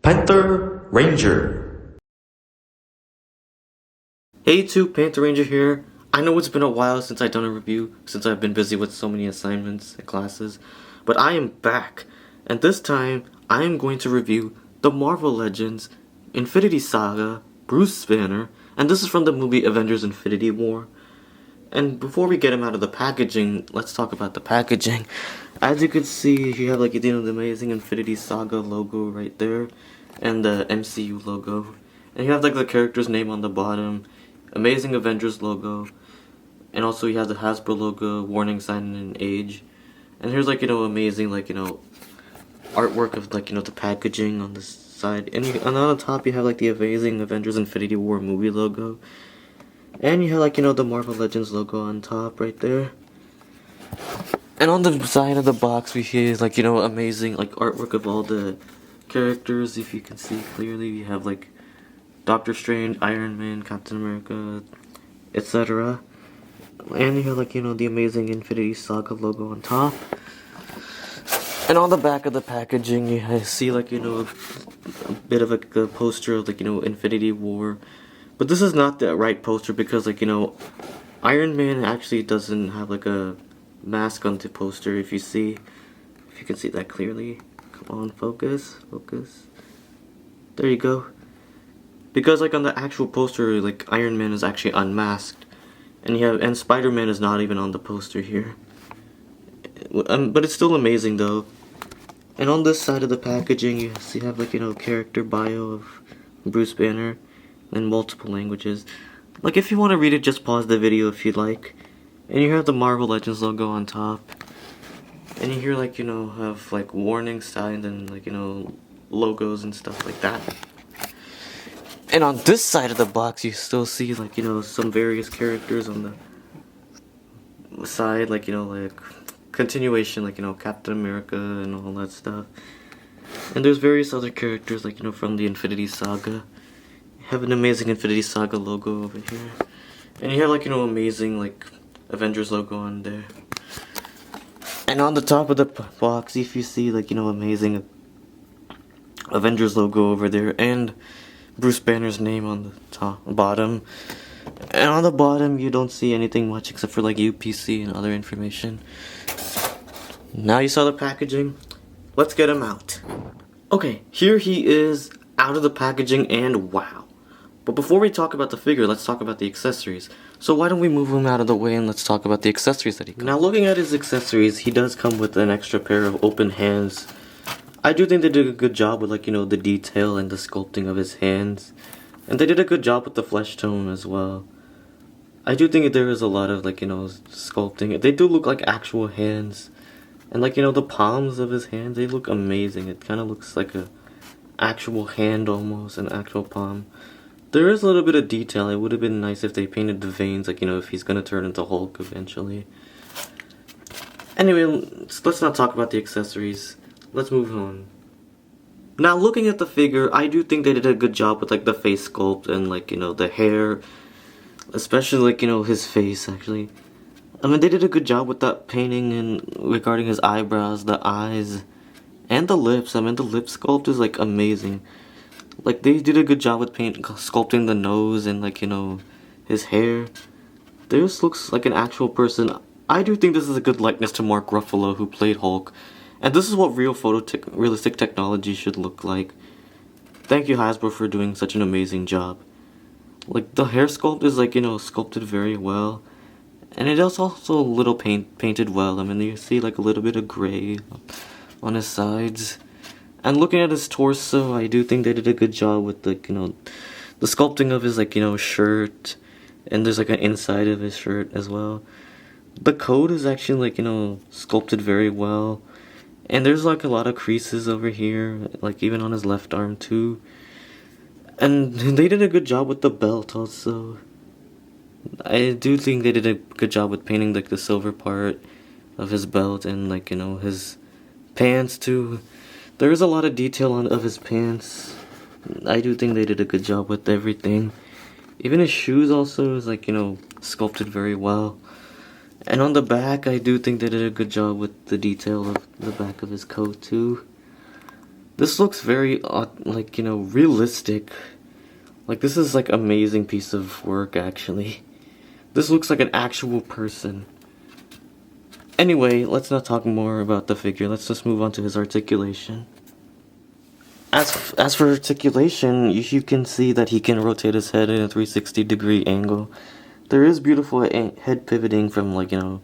Panther Ranger. Hey YouTube, Panther Ranger here. I know it's been a while since I've done a review, since I've been busy with so many assignments and classes, but I am back, and this time I am going to review the Marvel Legends Infinity Saga Bruce Banner, and this is from the movie Avengers Infinity War. And before we get him out of the packaging, let's talk about the packaging. As you can see, you have the amazing Infinity Saga logo right there, and the MCU logo. And you have the character's name on the bottom, Amazing Avengers logo, and also you have the Hasbro logo, warning sign and age. And here's amazing artwork of the packaging on this side. And on the top you have the Amazing Avengers Infinity War movie logo. And you have the Marvel Legends logo on top right there. And on the side of the box we see amazing artwork of all the characters. If you can see clearly, you have Doctor Strange, Iron Man, Captain America, etc. And you have the Amazing Infinity Saga logo on top. And on the back of the packaging you see a bit of a poster of Infinity War. But this is not the right poster because Iron Man actually doesn't have a mask on the poster. If you can see that clearly. Come on, focus. There you go. Because on the actual poster Iron Man is actually unmasked. And Spider-Man is not even on the poster here. But it's still amazing though. And on this side of the packaging you have character bio of Bruce Banner in multiple languages. If you want to read it, just pause the video if you'd like. And you have the Marvel Legends logo on top. And you here have warning signs and logos and stuff like that. And on this side of the box you still see some various characters on the side, continuation, Captain America and all that stuff. And there's various other characters from the Infinity Saga. Have an Amazing Infinity Saga logo over here, and you have amazing Avengers logo on there. And on the top of the box, if you see amazing Avengers logo over there, and Bruce Banner's name on the bottom. And on the bottom you don't see anything much except for UPC and other information. Now you saw the packaging, let's get him out. Okay, here he is out of the packaging, and wow. But before we talk about the figure, let's talk about the accessories. So why don't we move him out of the way and let's talk about the accessories that he comes. Now looking at his accessories, he does come with an extra pair of open hands. I do think they did a good job with the detail and the sculpting of his hands. And they did a good job with the flesh tone as well. I do think there is a lot of sculpting. They do look like actual hands. And the palms of his hands, they look amazing. It kind of looks like a actual hand almost, an actual palm. There is a little bit of detail. It would have been nice if they painted the veins, if he's gonna turn into Hulk eventually. Anyway, let's not talk about the accessories. Let's move on. Now, looking at the figure, I do think they did a good job with the face sculpt and the hair, especially his face actually. I mean, they did a good job with that painting and regarding his eyebrows, the eyes, and the lips. I mean, the lip sculpt is amazing. They did a good job with sculpting the nose and his hair. This looks like an actual person. I do think this is a good likeness to Mark Ruffalo, who played Hulk. And this is what realistic technology should look like. Thank you Hasbro for doing such an amazing job. The hair sculpt is sculpted very well. And it is also a little painted well. I mean, you see a little bit of gray on his sides. And looking at his torso, I do think they did a good job with the sculpting of his shirt, and there's an inside of his shirt as well. The coat is actually sculpted very well, and there's a lot of creases over here, even on his left arm too. And they did a good job with the belt also. I do think they did a good job with painting the silver part of his belt and his pants too. There is a lot of detail of his pants. I do think they did a good job with everything. Even his shoes also is sculpted very well. And on the back, I do think they did a good job with the detail of the back of his coat too. This looks very, like, you know, realistic. Like, this is, like, amazing piece of work, actually. This looks like an actual person. Anyway, let's not talk more about the figure. Let's just move on to his articulation. As for articulation, you can see that he can rotate his head in a 360-degree angle. There is beautiful head pivoting from, like, you know,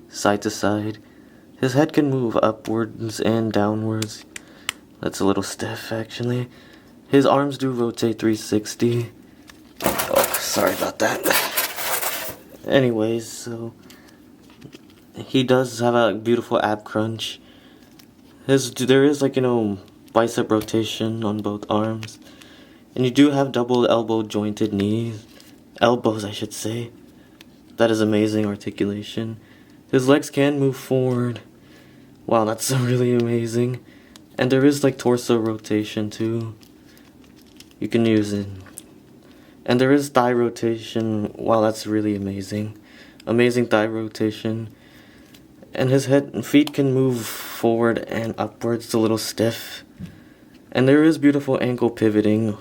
side to side. His head can move upwards and downwards. That's a little stiff, actually. His arms do rotate 360. Oh, sorry about that. Anyways, so he does have a beautiful ab crunch. There is, like, you know, bicep rotation on both arms. And you do have double elbow jointed knees. Elbows, I should say. That is amazing articulation. His legs can move forward. Wow, that's really amazing. And there is, like, torso rotation too. You can use it. And there is thigh rotation. Wow, that's really amazing. Amazing thigh rotation. And his head and feet can move forward and upwards. It's a little stiff. And there is beautiful ankle pivoting.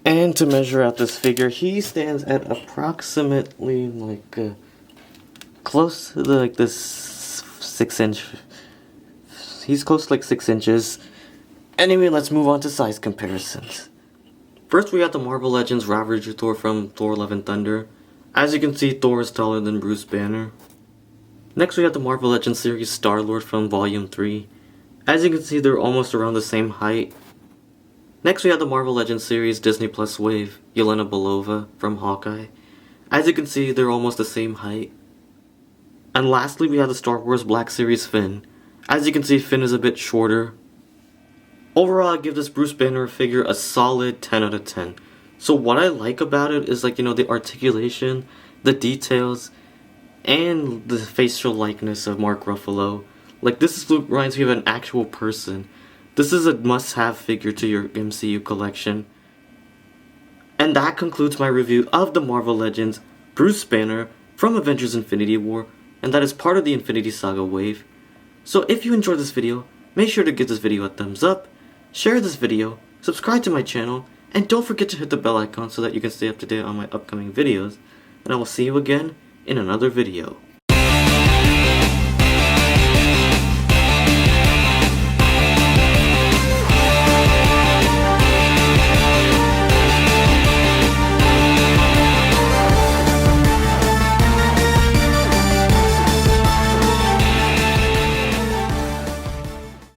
And to measure out this figure, he stands at approximately, like, close to like this 6-inch. He's close to like 6 inches. Anyway, let's move on to size comparisons. First, we have the Marvel Legends Ravager Thor from Thor: Love and Thunder. As you can see, Thor is taller than Bruce Banner. Next, we have the Marvel Legends series Star-Lord from Volume 3. As you can see, they're almost around the same height. Next, we have the Marvel Legends series Disney Plus Wave, Yelena Belova from Hawkeye. As you can see, they're almost the same height. And lastly, we have the Star Wars Black Series Finn. As you can see, Finn is a bit shorter. Overall, I give this Bruce Banner figure a solid 10 out of 10. So what I like about it is, like, you know, the articulation, the details, and the facial likeness of Mark Ruffalo. Like, this reminds me of an actual person. This is a must-have figure to your MCU collection. And that concludes my review of the Marvel Legends Bruce Banner from Avengers Infinity War, and that is part of the Infinity Saga wave. So if you enjoyed this video, make sure to give this video a thumbs up, share this video, subscribe to my channel, and don't forget to hit the bell icon so that you can stay up to date on my upcoming videos. And I will see you again in another video.